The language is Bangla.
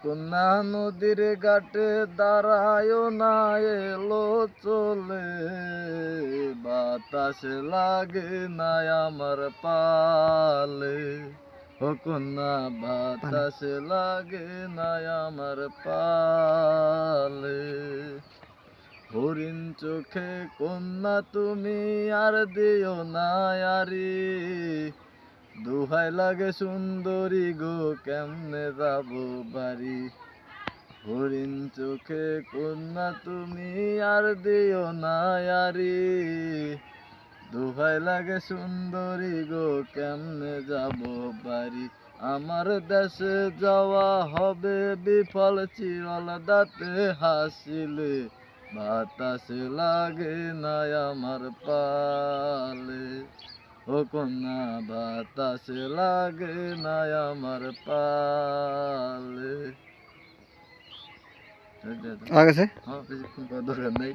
কন্যা নদীর ঘাটে দাঁড়ায় না এলো চলে, বাতাস লাগে না আমার পালে। ও কন্যা বাতাস লাগে না আমার পালে। হরিণ চোখে কন্যা তুমি আর দিও না আরি, দোহাই লাগে সুন্দরী গো কেমনে যাব বাড়ি। হরিণ চোখে কন্যা তুমি আর দিও না আরি, দোহাই লাগে সুন্দরী গো কেমনে যাব বাড়ি। আমার দেশে যাওয়া হবে বিফল চিরল দাঁতে হাসিলে, বাতাস লাগে না আমার পালে। ও কন্যা বাতাস লাগে না আমার পালে। আগে হ্যাঁ, বেশিক্ষণ করার দরকার নেই।